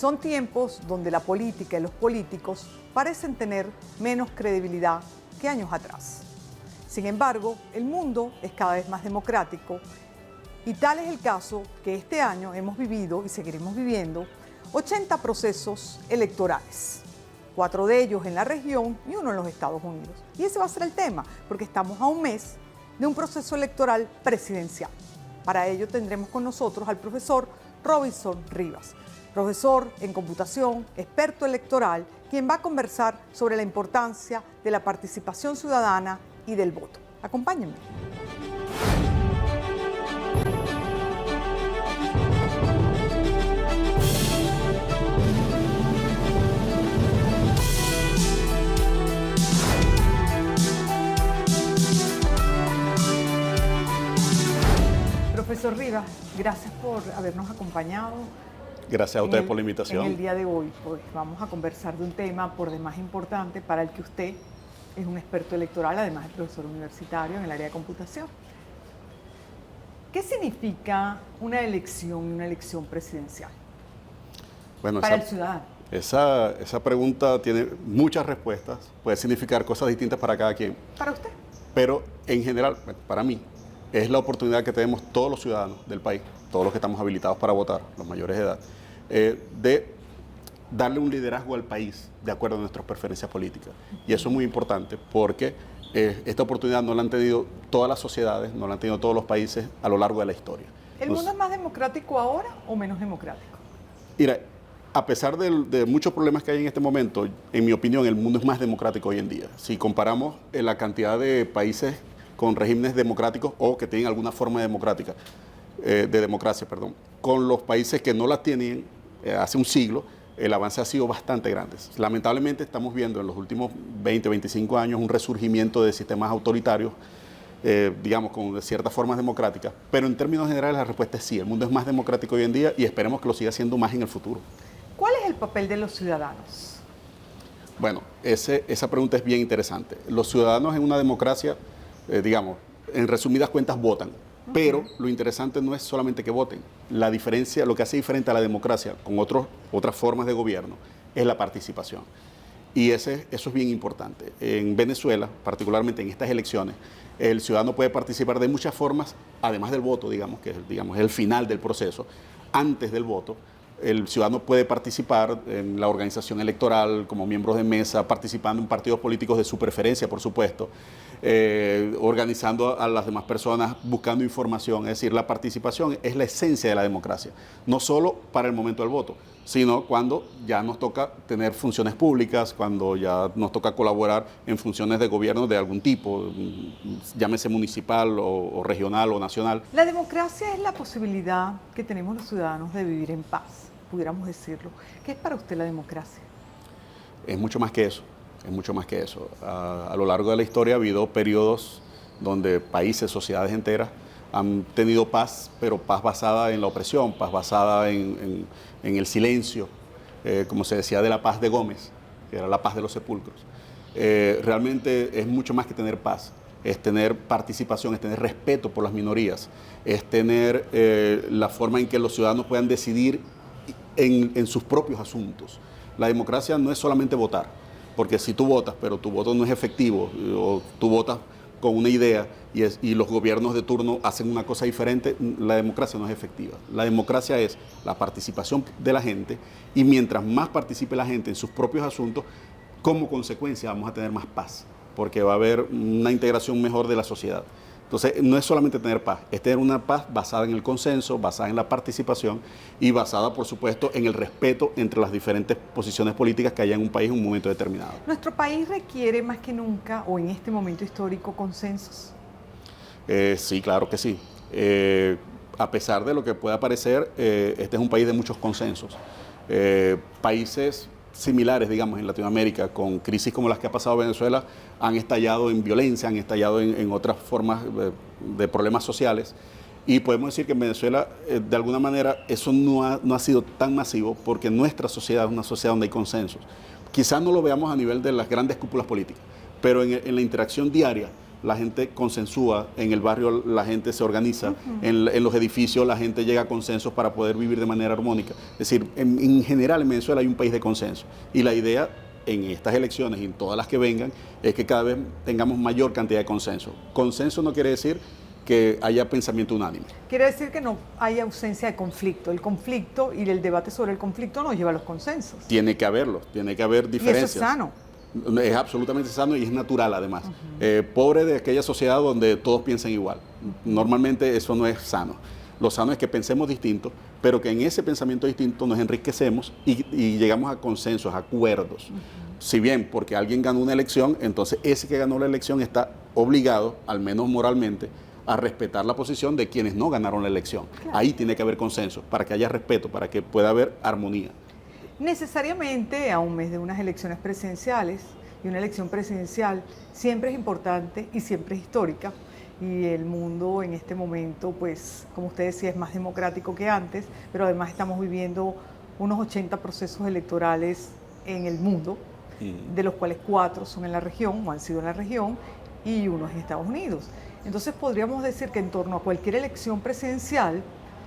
Son tiempos donde la política y los políticos parecen tener menos credibilidad que años atrás. Sin embargo, el mundo es cada vez más democrático y tal es el caso que este año hemos vivido y seguiremos viviendo 80 procesos electorales. 4 de ellos en la región y 1 en los Estados Unidos. Y ese va a ser el tema, porque estamos a un mes de un proceso electoral presidencial. Para ello tendremos con nosotros al profesor Robinson Rivas, profesor en computación, experto electoral, quien va a conversar sobre la importancia de la participación ciudadana y del voto. Acompáñenme. Profesor Rivas, gracias por habernos acompañado. Gracias a ustedes por la invitación. En el día de hoy, pues vamos a conversar de un tema por demás importante para el que usted es un experto electoral, además de profesor universitario en el área de computación. ¿Qué significa una elección presidencial para el ciudadano? Esa pregunta tiene muchas respuestas, puede significar cosas distintas para cada quien. ¿Para usted? Pero en general, para mí, es la oportunidad que tenemos todos los ciudadanos del país, todos los que estamos habilitados para votar, los mayores de edad, de darle un liderazgo al país de acuerdo a nuestras preferencias políticas. Y eso es muy importante porque esta oportunidad no la han tenido todas las sociedades, no la han tenido todos los países a lo largo de la historia. ¿El mundo es más democrático ahora o menos democrático? Mira, a pesar de muchos problemas que hay en este momento, en mi opinión, el mundo es más democrático hoy en día. Si comparamos la cantidad de países con regímenes democráticos o que tienen alguna forma de democracia, con los países que no la tienen hace un siglo, el avance ha sido bastante grande. Lamentablemente estamos viendo en los últimos 20, 25 años un resurgimiento de sistemas autoritarios, digamos, con ciertas formas democráticas, pero en términos generales la respuesta es sí, el mundo es más democrático hoy en día y esperemos que lo siga siendo más en el futuro. ¿Cuál es el papel de los ciudadanos? Bueno, esa pregunta es bien interesante. Los ciudadanos en una democracia, digamos, en resumidas cuentas votan, pero lo interesante no es solamente que voten. La diferencia, lo que hace diferente a la democracia con otras formas de gobierno es la participación. Y eso es bien importante. En Venezuela, particularmente en estas elecciones, el ciudadano puede participar de muchas formas, además del voto, digamos, que es el final del proceso. Antes del voto, el ciudadano puede participar en la organización electoral como miembros de mesa, participando en partidos políticos de su preferencia, por supuesto, organizando a las demás personas, buscando información. Es decir, la participación es la esencia de la democracia, no solo para el momento del voto, sino cuando ya nos toca tener funciones públicas, cuando ya nos toca colaborar en funciones de gobierno de algún tipo, llámese municipal o regional o nacional. La democracia es la posibilidad que tenemos los ciudadanos de vivir en paz, pudiéramos decirlo. ¿Qué es para usted la democracia? Es mucho más que eso. Es mucho más que eso. A lo largo de la historia ha habido periodos donde países, sociedades enteras han tenido paz, pero paz basada en la opresión, paz basada en el silencio, como se decía de la paz de Gómez, que era la paz de los sepulcros. Realmente es mucho más que tener paz, es tener participación, es tener respeto por las minorías, es tener la forma en que los ciudadanos puedan decidir en sus propios asuntos. La democracia no es solamente votar, porque si tú votas, pero tu voto no es efectivo, o tú votas con una idea y los gobiernos de turno hacen una cosa diferente, la democracia no es efectiva. La democracia es la participación de la gente y mientras más participe la gente en sus propios asuntos, como consecuencia vamos a tener más paz, porque va a haber una integración mejor de la sociedad. Entonces, no es solamente tener paz, es tener una paz basada en el consenso, basada en la participación y basada, por supuesto, en el respeto entre las diferentes posiciones políticas que haya en un país en un momento determinado. ¿Nuestro país requiere más que nunca, o en este momento histórico, consensos? Sí, claro que sí. A pesar de lo que pueda parecer, este es un país de muchos consensos. Países similares, digamos, en Latinoamérica, con crisis como las que ha pasado Venezuela, han estallado en violencia, han estallado en otras formas de problemas sociales. Y podemos decir que en Venezuela, de alguna manera, eso no ha sido tan masivo porque nuestra sociedad es una sociedad donde hay consensos. Quizás no lo veamos a nivel de las grandes cúpulas políticas, pero en la interacción diaria, la gente consensúa, en el barrio la gente se organiza, en los edificios la gente llega a consensos para poder vivir de manera armónica. Es decir, en general en Venezuela hay un país de consenso y la idea en estas elecciones y en todas las que vengan es que cada vez tengamos mayor cantidad de consenso. Consenso no quiere decir que haya pensamiento unánime. Quiere decir que no hay ausencia de conflicto. El conflicto y el debate sobre el conflicto nos lleva a los consensos. Tiene que haberlo, tiene que haber diferencias. Y eso es sano. Es absolutamente sano y es natural además. Pobre de aquella sociedad donde todos piensan igual. Normalmente eso no es sano. Lo sano es que pensemos distinto, pero que en ese pensamiento distinto nos enriquecemos y llegamos a consensos, a acuerdos. Si bien porque alguien ganó una elección, entonces ese que ganó la elección está obligado, al menos moralmente, a respetar la posición de quienes no ganaron la elección. Claro. Ahí tiene que haber consenso, para que haya respeto, para que pueda haber armonía. Necesariamente a un mes de unas elecciones presidenciales, y una elección presidencial siempre es importante y siempre es histórica, y el mundo en este momento, pues, como usted decía, es más democrático que antes, pero además estamos viviendo unos 80 procesos electorales en el mundo, de los cuales 4 son en la región, o han sido en la región, y 1 en Estados Unidos. Entonces podríamos decir que en torno a cualquier elección presidencial,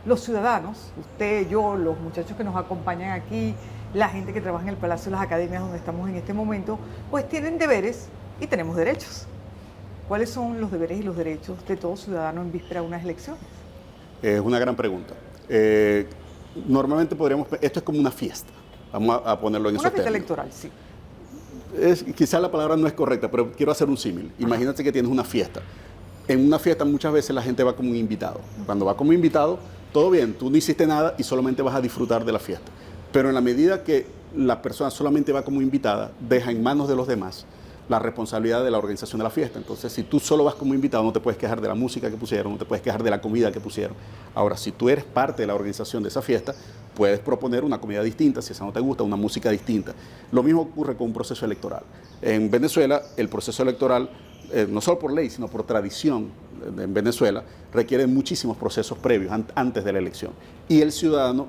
los ciudadanos, usted, yo, los muchachos que nos acompañan aquí, la gente que trabaja en el Palacio de las Academias donde estamos en este momento, pues tienen deberes y tenemos derechos. ¿Cuáles son los deberes y los derechos de todo ciudadano en víspera de unas elecciones? Es una gran pregunta. Normalmente esto es como una fiesta, vamos a ponerlo en esos términos. Una fiesta electoral, sí. Quizás la palabra no es correcta, pero quiero hacer un símil. Imagínate que tienes una fiesta. En una fiesta muchas veces la gente va como un invitado. Cuando va como invitado, todo bien, tú no hiciste nada y solamente vas a disfrutar de la fiesta. Pero en la medida que la persona solamente va como invitada, deja en manos de los demás la responsabilidad de la organización de la fiesta. Entonces, si tú solo vas como invitado, no te puedes quejar de la música que pusieron, no te puedes quejar de la comida que pusieron. Ahora, si tú eres parte de la organización de esa fiesta, puedes proponer una comida distinta, si esa no te gusta, una música distinta. Lo mismo ocurre con un proceso electoral. En Venezuela, el proceso electoral, no solo por ley, sino por tradición en Venezuela, requiere muchísimos procesos previos antes de la elección. Y el ciudadano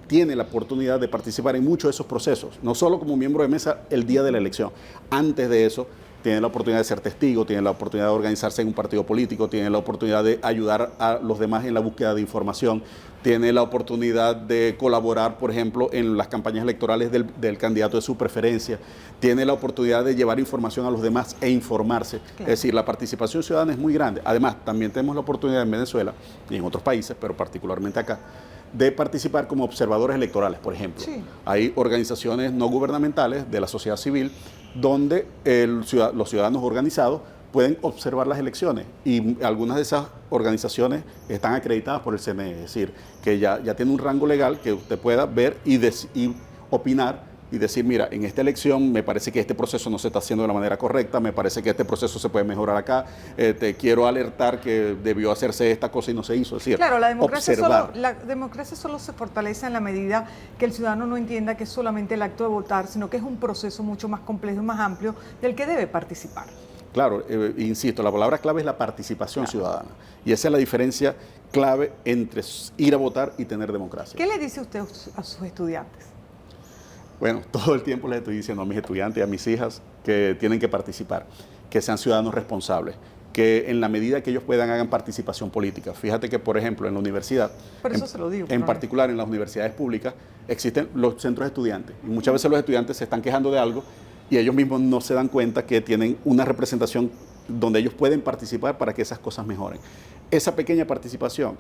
tiene la oportunidad de participar en muchos de esos procesos, no solo como miembro de mesa el día de la elección. Antes de eso, tiene la oportunidad de ser testigo, tiene la oportunidad de organizarse en un partido político, tiene la oportunidad de ayudar a los demás en la búsqueda de información, tiene la oportunidad de colaborar, por ejemplo, en las campañas electorales del candidato de su preferencia, tiene la oportunidad de llevar información a los demás e informarse. Claro. Es decir, la participación ciudadana es muy grande. Además, también tenemos la oportunidad en Venezuela y en otros países, pero particularmente acá, de participar como observadores electorales, por ejemplo. Sí. Hay organizaciones no gubernamentales de la sociedad civil donde los ciudadanos organizados pueden observar las elecciones y algunas de esas organizaciones están acreditadas por el CNE, es decir, que ya tiene un rango legal que usted pueda ver y opinar y decir, mira, en esta elección me parece que este proceso no se está haciendo de la manera correcta, me parece que este proceso se puede mejorar acá, te quiero alertar que debió hacerse esta cosa y no se hizo. Es decir, claro, la democracia solo se fortalece en la medida que el ciudadano no entienda que es solamente el acto de votar, sino que es un proceso mucho más complejo y más amplio del que debe participar. Claro, insisto, la palabra clave es la participación ciudadana. Y esa es la diferencia clave entre ir a votar y tener democracia. ¿Qué le dice usted a sus estudiantes? Bueno, todo el tiempo les estoy diciendo a mis estudiantes y a mis hijas que tienen que participar, que sean ciudadanos responsables, que en la medida que ellos puedan hagan participación política. Fíjate que, por ejemplo, en la universidad, en particular en las universidades públicas, existen los centros de estudiantes. Y muchas veces los estudiantes se están quejando de algo y ellos mismos no se dan cuenta que tienen una representación donde ellos pueden participar para que esas cosas mejoren. Esa pequeña participación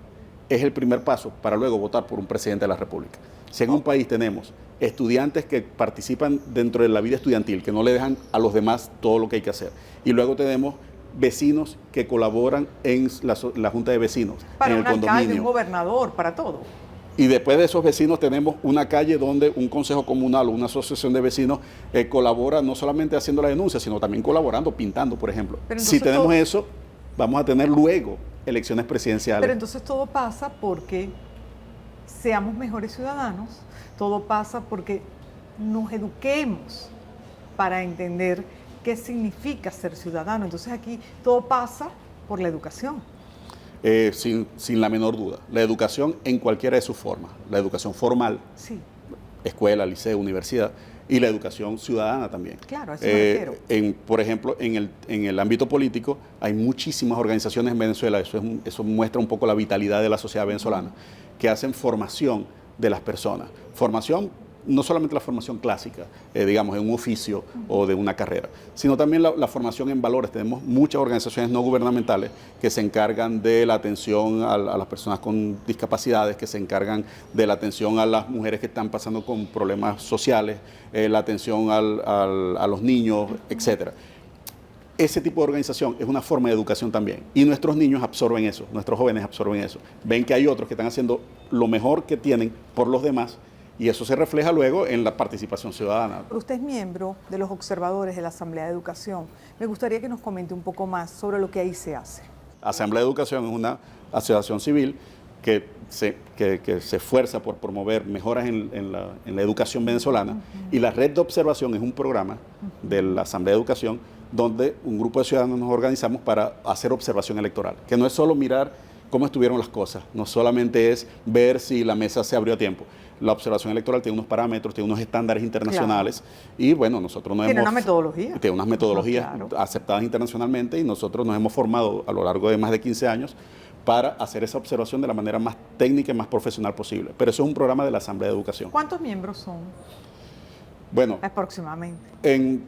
es el primer paso para luego votar por un presidente de la República. Si en un país tenemos estudiantes que participan dentro de la vida estudiantil, que no le dejan a los demás todo lo que hay que hacer, y luego tenemos vecinos que colaboran en la Junta de Vecinos, para en el condominio. Para un alcalde, un gobernador, para todo. Y después de esos vecinos tenemos una calle donde un consejo comunal o una asociación de vecinos colabora no solamente haciendo la denuncia, sino también colaborando, pintando, por ejemplo. Si tenemos eso, vamos a tener luego elecciones presidenciales. Pero entonces todo pasa porque seamos mejores ciudadanos, todo pasa porque nos eduquemos para entender qué significa ser ciudadano. Entonces aquí todo pasa por la educación. Sin la menor duda. La educación en cualquiera de sus formas. La educación formal. Sí. escuela, liceo, universidad, y la educación ciudadana también. Claro, a eso me refiero. Por ejemplo, en el ámbito político hay muchísimas organizaciones en Venezuela, eso muestra un poco la vitalidad de la sociedad venezolana, que hacen formación de las personas. Formación, no solamente la formación clásica, digamos, en un oficio o de una carrera, sino también la formación en valores. Tenemos muchas organizaciones no gubernamentales que se encargan de la atención a las personas con discapacidades, que se encargan de la atención a las mujeres que están pasando con problemas sociales, la atención a los niños, etcétera. Ese tipo de organización es una forma de educación también. Y nuestros niños absorben eso, nuestros jóvenes absorben eso. Ven que hay otros que están haciendo lo mejor que tienen por los demás, y eso se refleja luego en la participación ciudadana. Usted es miembro de los observadores de la Asamblea de Educación. Me gustaría que nos comente un poco más sobre lo que ahí se hace. Asamblea de Educación es una asociación civil que se esfuerza por promover mejoras en la educación venezolana, y la Red de Observación es un programa de la Asamblea de Educación donde un grupo de ciudadanos nos organizamos para hacer observación electoral, que no es solo mirar cómo estuvieron las cosas, no solamente es ver si la mesa se abrió a tiempo. La observación electoral tiene unos parámetros, tiene unos estándares internacionales, claro. Y bueno, nosotros nos tiene una metodología. Tiene unas metodologías aceptadas internacionalmente, y nosotros nos hemos formado a lo largo de más de 15 años para hacer esa observación de la manera más técnica y más profesional posible. Pero eso es un programa de la Asamblea de Educación. ¿Cuántos miembros son? Bueno, aproximadamente.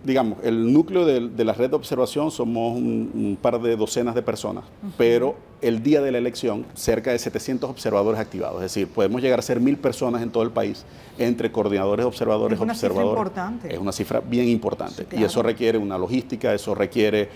Digamos, el núcleo de la red de observación somos un par de docenas de personas, pero el día de la elección, cerca de 700 observadores activados. Es decir, podemos llegar a ser 1000 personas en todo el país, entre coordinadores, observadores, es una cifra importante. Es una cifra bien importante. Sí, claro. Y eso requiere una logística, eso requiere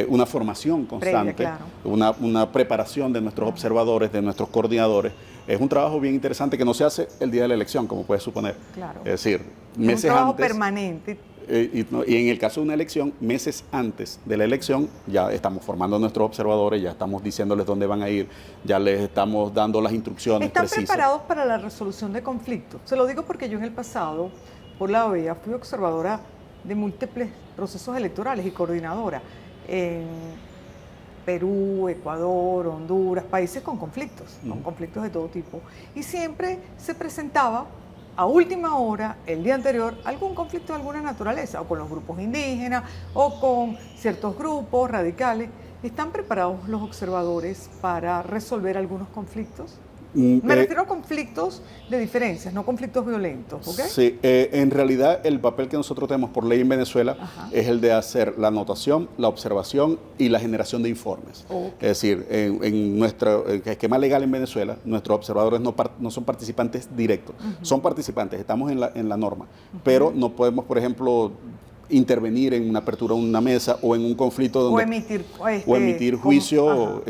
una formación constante, claro. una preparación de nuestros observadores, de nuestros coordinadores. Es un trabajo bien interesante que no se hace el día de la elección, como puedes suponer. Claro. Es decir, meses antes. Es un trabajo permanente. Y en el caso de una elección, meses antes de la elección, ya estamos formando a nuestros observadores, ya estamos diciéndoles dónde van a ir, ya les estamos dando las instrucciones precisas. ¿Están preparados para la resolución de conflictos? Se lo digo porque yo en el pasado, por la OEA, fui observadora de múltiples procesos electorales y coordinadora en Perú, Ecuador, Honduras, países con conflictos de todo tipo. Y siempre se presentaba a última hora, el día anterior, algún conflicto de alguna naturaleza, o con los grupos indígenas, o con ciertos grupos radicales. ¿Están preparados los observadores para resolver algunos conflictos? Me refiero a conflictos de diferencias, no conflictos violentos, ¿ok? Sí, en realidad el papel que nosotros tenemos por ley en Venezuela es el de hacer la anotación, la observación y la generación de informes. Okay. Es decir, en nuestro esquema legal en Venezuela, nuestros observadores no son participantes directos, son participantes, estamos en la norma, pero no podemos, por ejemplo, intervenir en una apertura de una mesa o en un conflicto donde, o emitir juicio,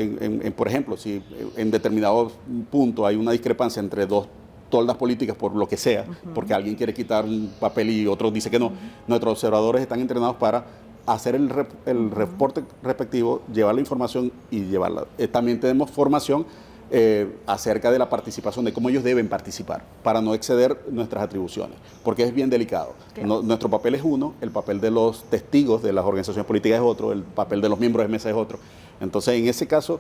por ejemplo, si en determinado punto hay una discrepancia entre dos toldas políticas por lo que sea, porque alguien quiere quitar un papel y otro dice que no, nuestros observadores están entrenados para hacer el reporte respectivo, llevar la información y llevarla. También tenemos formación acerca de la participación, de cómo ellos deben participar para no exceder nuestras atribuciones, porque es bien delicado. Claro. Nuestro papel es uno, el papel de los testigos de las organizaciones políticas es otro, el papel de los miembros de mesa es otro. Entonces, en ese caso,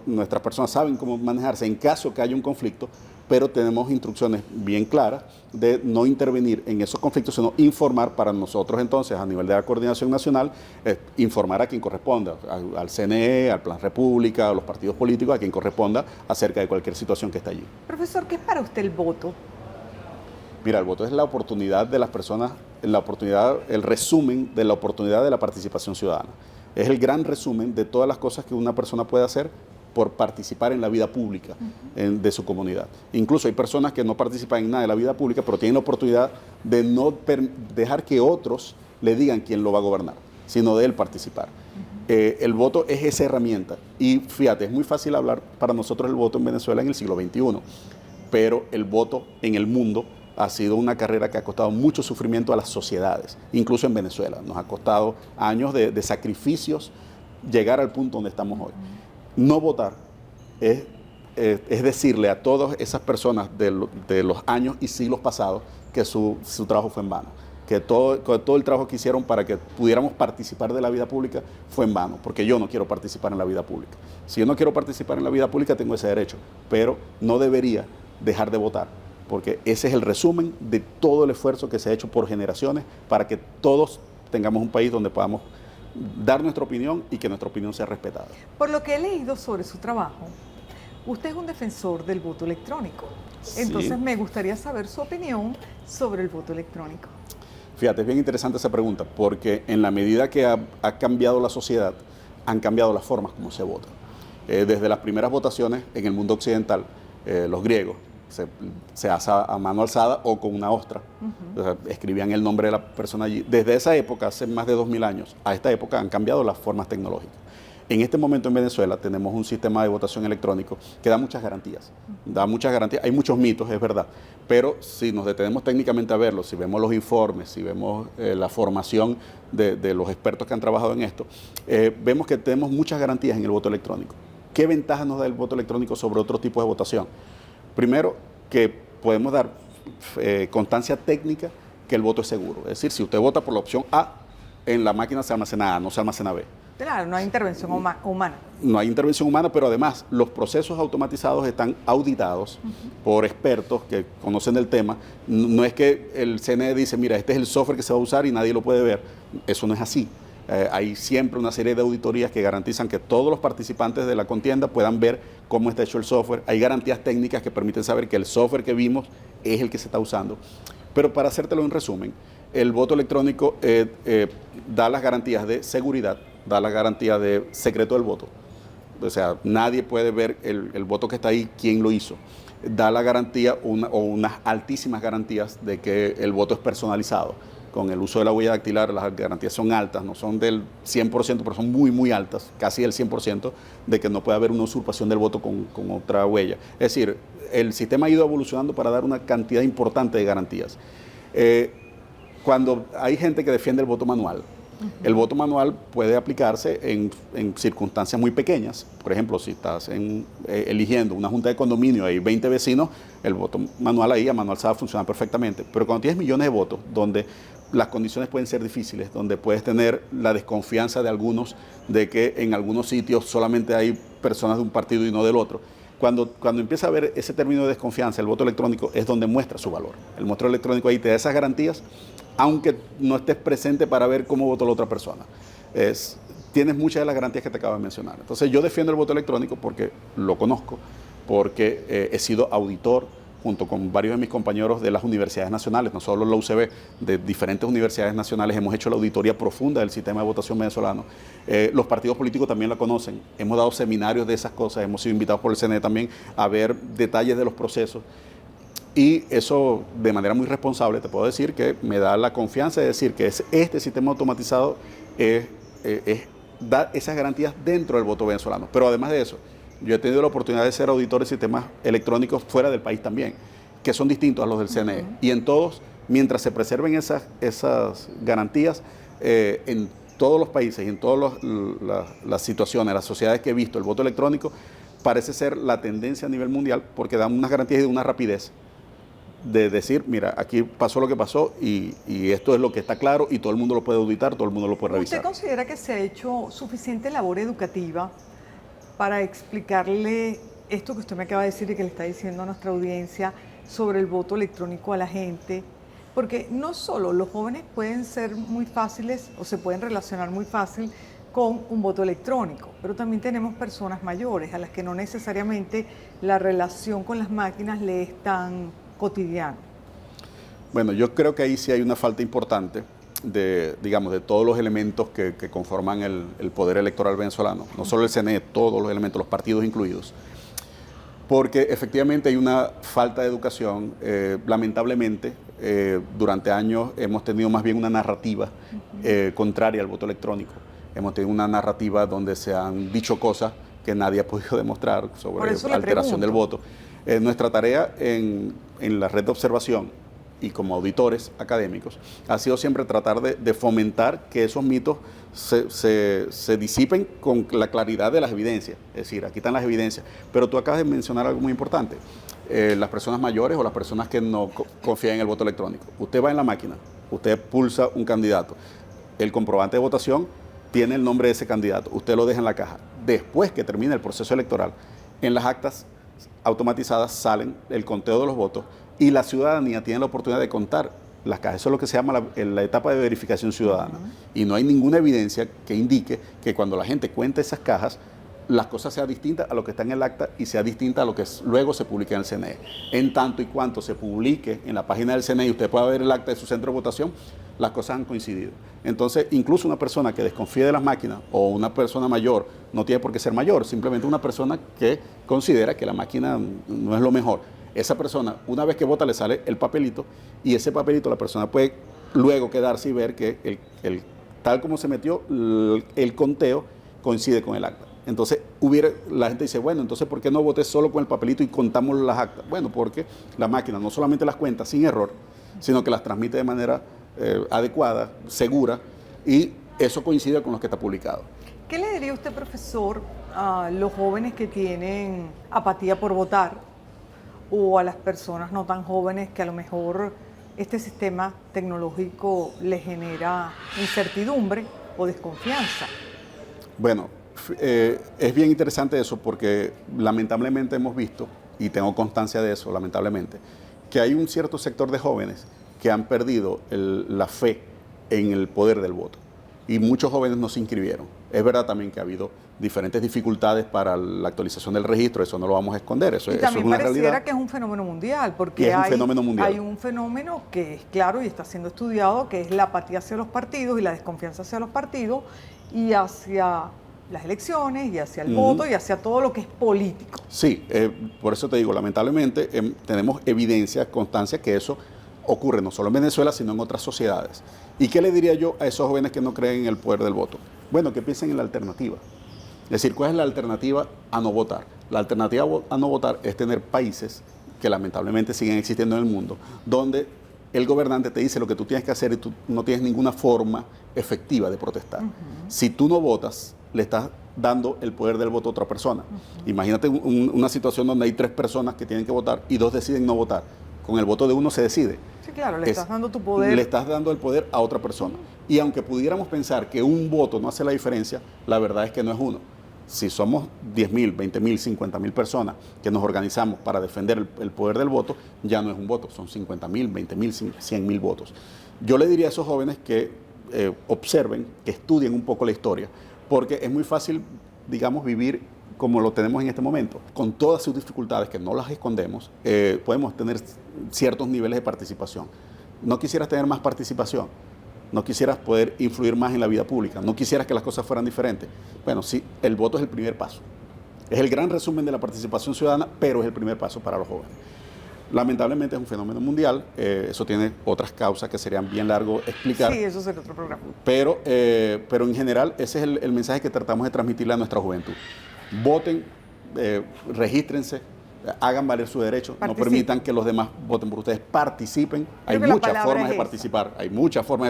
nuestras personas saben cómo manejarse en caso que haya un conflicto, pero tenemos instrucciones bien claras de no intervenir en esos conflictos, sino informar para nosotros entonces, a nivel de la coordinación nacional, informar a quien corresponda, al CNE, al Plan República, a los partidos políticos, a quien corresponda acerca de cualquier situación que está allí. Profesor, ¿qué es para usted el voto? Mira, el voto es la oportunidad de las personas, el resumen de la oportunidad de la participación ciudadana. Es el gran resumen de todas las cosas que una persona puede hacer por participar en la vida pública de su comunidad. Incluso hay personas que no participan en nada de la vida pública, pero tienen la oportunidad de no dejar que otros le digan quién lo va a gobernar, sino de él participar. El voto es esa herramienta. Y fíjate, es muy fácil hablar para nosotros el voto en Venezuela en el siglo XXI, pero el voto en el mundo ha sido una carrera que ha costado mucho sufrimiento a las sociedades, incluso en Venezuela. Nos ha costado años de sacrificios llegar al punto donde estamos hoy. No votar es decirle a todas esas personas de los años y siglos pasados que su trabajo fue en vano, que todo el trabajo que hicieron para que pudiéramos participar de la vida pública fue en vano, porque yo no quiero participar en la vida pública. Si yo no quiero participar en la vida pública, tengo ese derecho, pero no debería dejar de votar porque ese es el resumen de todo el esfuerzo que se ha hecho por generaciones para que todos tengamos un país donde podamos dar nuestra opinión y que nuestra opinión sea respetada. Por lo que he leído sobre su trabajo, usted es un defensor del voto electrónico. Entonces Sí. me gustaría saber su opinión sobre el voto electrónico. Fíjate, es bien interesante esa pregunta, porque en la medida que ha cambiado la sociedad, han cambiado las formas como se vota. Desde las primeras votaciones en el mundo occidental, los griegos, se hace a mano alzada o con una ostra. O sea, escribían el nombre de la persona allí. Desde esa época, hace más de 2000 años, a esta época han cambiado las formas tecnológicas. En este momento en Venezuela tenemos un sistema de votación electrónico que da muchas garantías. Da muchas garantías. Hay muchos mitos, es verdad. Pero si nos detenemos técnicamente a verlo, si vemos los informes, si vemos la formación de los expertos que han trabajado en esto, vemos que tenemos muchas garantías en el voto electrónico. ¿Qué ventaja nos da el voto electrónico sobre otro tipo de votación? Primero, que podemos dar constancia técnica que el voto es seguro. Es decir, si usted vota por la opción A, en la máquina se almacena A, no se almacena B. Claro, no hay intervención humana. No hay intervención humana, pero además los procesos automatizados están auditados por expertos que conocen del tema. No es que el CNE dice, mira, este es el software que se va a usar y nadie lo puede ver. Eso no es así. Hay siempre una serie de auditorías que garantizan que todos los participantes de la contienda puedan ver cómo está hecho el software. Hay garantías técnicas que permiten saber que el software que vimos es el que se está usando. Pero para hacértelo en resumen, el voto electrónico da las garantías de seguridad, da la garantía de secreto del voto. O sea, nadie puede ver el voto que está ahí, quién lo hizo. Da la garantía o unas altísimas garantías de que el voto es personalizado. Con el uso de la huella dactilar, las garantías son altas, no son del 100%, pero son muy, muy altas, casi el 100%, de que no puede haber una usurpación del voto con otra huella. Es decir, el sistema ha ido evolucionando para dar una cantidad importante de garantías. Cuando hay gente que defiende el voto manual, el voto manual puede aplicarse en circunstancias muy pequeñas. Por ejemplo, si estás eligiendo una junta de condominio, hay 20 vecinos, el voto manual ahí, a mano alzada, funciona perfectamente. Pero cuando tienes millones de votos, donde las condiciones pueden ser difíciles, donde puedes tener la desconfianza de algunos de que en algunos sitios solamente hay personas de un partido y no del otro, cuando empieza a haber ese término de desconfianza, el voto electrónico es donde muestra su valor. El voto electrónico ahí te da esas garantías, aunque no estés presente para ver cómo votó la otra persona. Tienes muchas de las garantías que te acabo de mencionar. Entonces yo defiendo el voto electrónico porque lo conozco, porque he sido auditor junto con varios de mis compañeros de las universidades nacionales, no solo la UCB, de diferentes universidades nacionales, hemos hecho la auditoría profunda del sistema de votación venezolano. Los partidos políticos también la conocen, hemos dado seminarios de esas cosas, hemos sido invitados por el CNE también a ver detalles de los procesos. Y eso, de manera muy responsable, te puedo decir que me da la confianza de decir que este sistema automatizado da esas garantías dentro del voto venezolano. Pero además de eso, yo he tenido la oportunidad de ser auditor de sistemas electrónicos fuera del país también, que son distintos a los del CNE. Y en todos, mientras se preserven esas garantías, en todos los países y en todas las situaciones, las sociedades que he visto, el voto electrónico parece ser la tendencia a nivel mundial porque dan unas garantías y de una rapidez de decir, mira, aquí pasó lo que pasó y esto es lo que está claro y todo el mundo lo puede auditar, todo el mundo lo puede revisar. ¿Usted considera que se ha hecho suficiente labor educativa para explicarle esto que usted me acaba de decir y que le está diciendo a nuestra audiencia sobre el voto electrónico a la gente? Porque no solo los jóvenes pueden ser muy fáciles o se pueden relacionar muy fácil con un voto electrónico, pero también tenemos personas mayores a las que no necesariamente la relación con las máquinas le es tan cotidiana. Bueno, yo creo que ahí sí hay una falta importante de todos los elementos que conforman el poder electoral venezolano, no solo el CNE, todos los elementos, los partidos incluidos, porque efectivamente hay una falta de educación. Lamentablemente, durante años hemos tenido más bien una narrativa contraria al voto electrónico. Hemos tenido una narrativa donde se han dicho cosas que nadie ha podido demostrar sobre alteración del voto. Nuestra tarea en la red de observación y como auditores académicos ha sido siempre tratar de fomentar que esos mitos se disipen con la claridad de las evidencias. Es decir, aquí están las evidencias. Pero tú acabas de mencionar algo muy importante. Las personas mayores o las personas que no confían en el voto electrónico. Usted va en la máquina, usted pulsa un candidato. El comprobante de votación tiene el nombre de ese candidato. Usted lo deja en la caja. Después que termine el proceso electoral, en las actas automatizadas salen el conteo de los votos y la ciudadanía tiene la oportunidad de contar las cajas. Eso es lo que se llama la etapa de verificación ciudadana. Y no hay ninguna evidencia que indique que cuando la gente cuenta esas cajas, las cosas sean distintas a lo que está en el acta y sea distinta a lo que luego se publica en el CNE. En tanto y cuanto se publique en la página del CNE y usted pueda ver el acta de su centro de votación, las cosas han coincidido. Entonces, incluso una persona que desconfíe de las máquinas o una persona mayor, no tiene por qué ser mayor, simplemente una persona que considera que la máquina no es lo mejor. Esa persona, una vez que vota, le sale el papelito y ese papelito la persona puede luego quedarse y ver que tal como se metió, el conteo coincide con el acta. Entonces, la gente dice, bueno, entonces, ¿por qué no voté solo con el papelito y contamos las actas? Bueno, porque la máquina no solamente las cuenta sin error, sino que las transmite de manera adecuada, segura, y eso coincide con lo que está publicado. ¿Qué le diría usted, profesor, a los jóvenes que tienen apatía por votar o a las personas no tan jóvenes que a lo mejor este sistema tecnológico les genera incertidumbre o desconfianza? Bueno, es bien interesante eso porque lamentablemente hemos visto, y tengo constancia de eso, lamentablemente, que hay un cierto sector de jóvenes que han perdido la fe en el poder del voto. Y muchos jóvenes no se inscribieron. Es verdad también que ha habido diferentes dificultades para la actualización del registro, eso no lo vamos a esconder, eso es una realidad. Y también pareciera que es un fenómeno mundial, porque hay un fenómeno que es claro y está siendo estudiado, que es la apatía hacia los partidos y la desconfianza hacia los partidos y hacia las elecciones y hacia el voto y hacia todo lo que es político. Sí, por eso te digo, lamentablemente tenemos evidencia, constancia que eso ocurre no solo en Venezuela, sino en otras sociedades. ¿Y qué le diría yo a esos jóvenes que no creen en el poder del voto? Bueno, que piensen en la alternativa. Es decir, ¿cuál es la alternativa a no votar? La alternativa a no votar es tener países que lamentablemente siguen existiendo en el mundo, donde el gobernante te dice lo que tú tienes que hacer y tú no tienes ninguna forma efectiva de protestar. Si tú no votas, le estás dando el poder del voto a otra persona. Imagínate una situación donde hay 3 personas que tienen que votar y 2 deciden no votar. Con el voto de uno se decide. Sí, claro, le estás dando tu poder. Le estás dando el poder a otra persona. Y aunque pudiéramos pensar que un voto no hace la diferencia, la verdad es que no es uno. Si somos 10.000, 20.000, 50.000 personas que nos organizamos para defender el poder del voto, ya no es un voto, son 50.000, 20.000, 100.000 votos. Yo le diría a esos jóvenes que observen, que estudien un poco la historia, porque es muy fácil, digamos, vivir como lo tenemos en este momento. Con todas sus dificultades, que no las escondemos, podemos tener ciertos niveles de participación. ¿No quisieras tener más participación? ¿No quisieras poder influir más en la vida pública? ¿No quisieras que las cosas fueran diferentes? Bueno, sí, el voto es el primer paso. Es el gran resumen de la participación ciudadana, pero es el primer paso para los jóvenes. Lamentablemente es un fenómeno mundial, eso tiene otras causas que serían bien largo explicar. Sí, eso sería otro programa. Pero en general ese es el mensaje que tratamos de transmitirle a nuestra juventud. Voten, regístrense, hagan valer su derecho, no permitan que los demás voten por ustedes, participen. Hay muchas formas de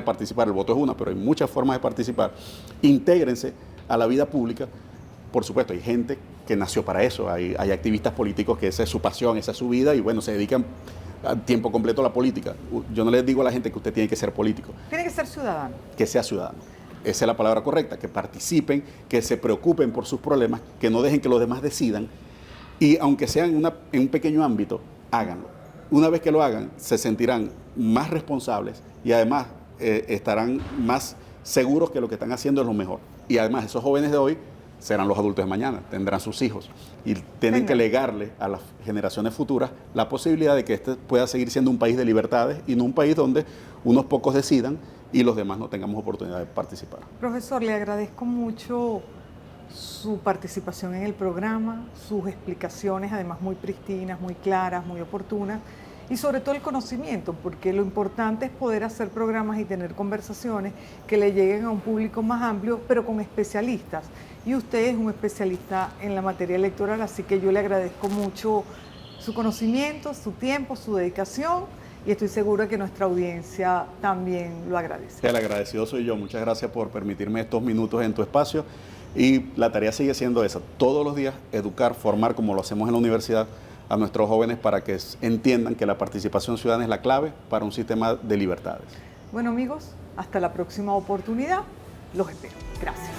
participar, el voto es una, pero hay muchas formas de participar. Intégrense a la vida pública. Por supuesto, hay gente que nació para eso, hay activistas políticos que esa es su pasión, esa es su vida y bueno, se dedican a tiempo completo a la política. Yo no les digo a la gente que usted tiene que ser político. Tiene que ser ciudadano. Que sea ciudadano. Esa es la palabra correcta, que participen, que se preocupen por sus problemas, que no dejen que los demás decidan y aunque sea en un pequeño ámbito, háganlo. Una vez que lo hagan, se sentirán más responsables y además estarán más seguros que lo que están haciendo es lo mejor. Y además esos jóvenes de hoy serán los adultos de mañana, tendrán sus hijos y tienen que legarle a las generaciones futuras la posibilidad de que este pueda seguir siendo un país de libertades y no un país donde unos pocos decidan y los demás no tengamos oportunidad de participar. Profesor, le agradezco mucho su participación en el programa, sus explicaciones además muy pristinas, muy claras, muy oportunas y sobre todo el conocimiento, porque lo importante es poder hacer programas y tener conversaciones que le lleguen a un público más amplio, pero con especialistas. Y usted es un especialista en la materia electoral, así que yo le agradezco mucho su conocimiento, su tiempo, su dedicación y estoy segura que nuestra audiencia también lo agradece. El agradecido soy yo, muchas gracias por permitirme estos minutos en tu espacio y la tarea sigue siendo esa, todos los días educar, formar como lo hacemos en la universidad a nuestros jóvenes para que entiendan que la participación ciudadana es la clave para un sistema de libertades. Bueno amigos, hasta la próxima oportunidad, los espero. Gracias.